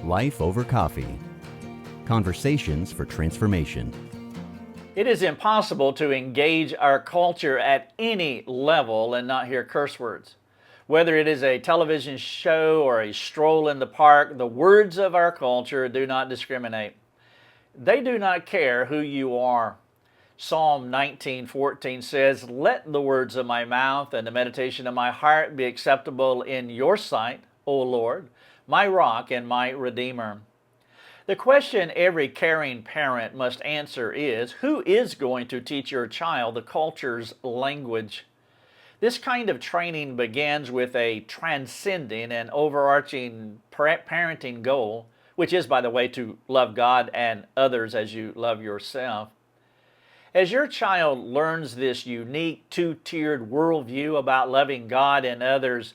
Life Over Coffee. Conversations for transformation. It is impossible to engage our culture at any level and not hear curse words. Whether it is a television show or a stroll in the park, the words of our culture do not discriminate. They do not care who you are. Psalm 19:14 says, "Let the words of my mouth and the meditation of my heart be acceptable in your sight, O Lord, my rock and my redeemer." The question every caring parent must answer is, who is going to teach your child the culture's language? This kind of training begins with a transcending and overarching parenting goal, which is, by the way, to love God and others as you love yourself. As your child learns this unique two-tiered worldview about loving God and others,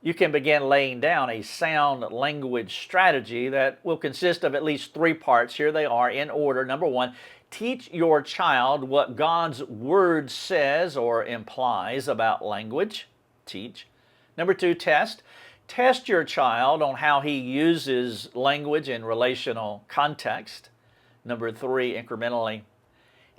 you can begin laying down a sound language strategy that will consist of at least 3 parts. Here they are in order. Number 1, teach your child what God's Word says or implies about language. Teach. Number 2, test. Test your child on how he uses language in relational context. Number 3, incrementally.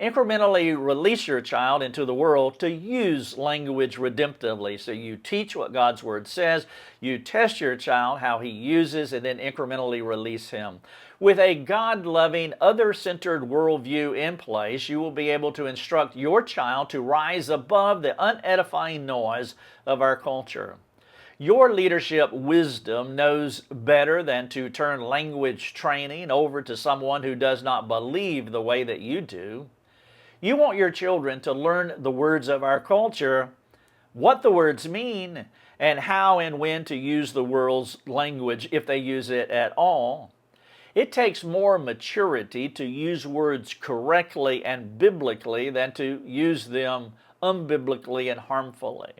Incrementally release your child into the world to use language redemptively. So you teach what God's Word says, you test your child how he uses, and then incrementally release him. With a God-loving, other-centered worldview in place, you will be able to instruct your child to rise above the unedifying noise of our culture. Your leadership wisdom knows better than to turn language training over to someone who does not believe the way that you do. You want your children to learn the words of our culture, what the words mean, and how and when to use the world's language if they use it at all. It takes more maturity to use words correctly and biblically than to use them unbiblically and harmfully.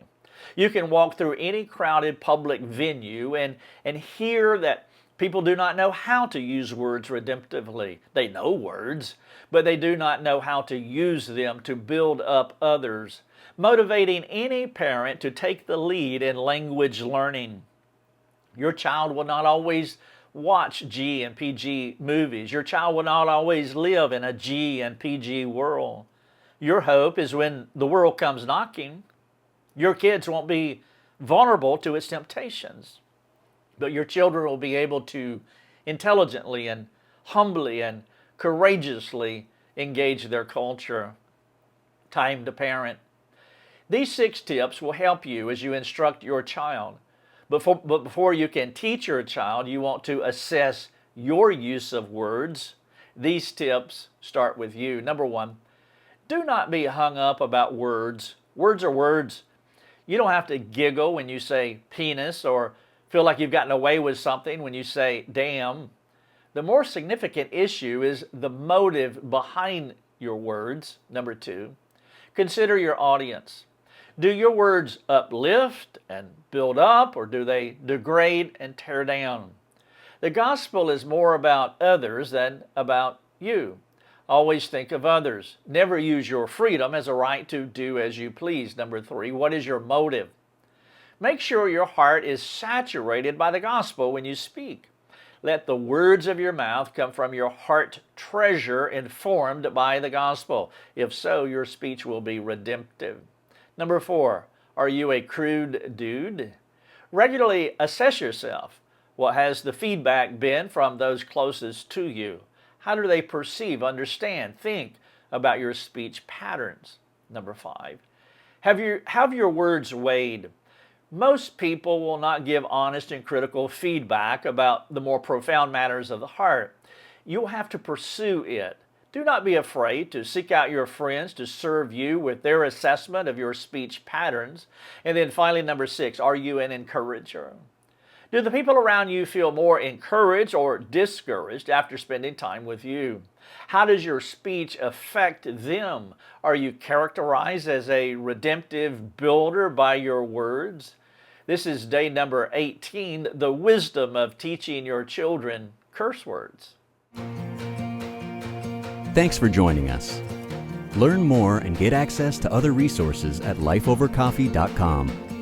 You can walk through any crowded public venue and hear that people do not know how to use words redemptively. They know words, but they do not know how to use them to build up others, motivating any parent to take the lead in language learning. Your child will not always watch G and PG movies. Your child will not always live in a G and PG world. Your hope is when the world comes knocking, your kids won't be vulnerable to its temptations. But your children will be able to intelligently and humbly and courageously engage their culture. Time to parent. These 6 tips will help you as you instruct your child. But before you can teach your child, you want to assess your use of words. These tips start with you. Number 1, do not be hung up about words. Words are words. You don't have to giggle when you say penis or feel like you've gotten away with something when you say damn. The more significant issue is the motive behind your words. Number 2, consider your audience. Do your words uplift and build up, or do they degrade and tear down? The gospel is more about others than about you. Always think of others. Never use your freedom as a right to do as you please. Number 3, what is your motive? Make sure your heart is saturated by the gospel when you speak. Let the words of your mouth come from your heart treasure informed by the gospel. If so, your speech will be redemptive. Number 4, are you a crude dude? Regularly assess yourself. What has the feedback been from those closest to you? How do they perceive, understand, think about your speech patterns? Number 5, have your words weighed? Most people will not give honest and critical feedback about the more profound matters of the heart. You'll have to pursue it. Do not be afraid to seek out your friends to serve you with their assessment of your speech patterns. And then finally, number 6, are you an encourager? Do the people around you feel more encouraged or discouraged after spending time with you? How does your speech affect them? Are you characterized as a redemptive builder by your words? This is day number 18, the wisdom of teaching your children curse words. Thanks for joining us. Learn more and get access to other resources at lifeovercoffee.com.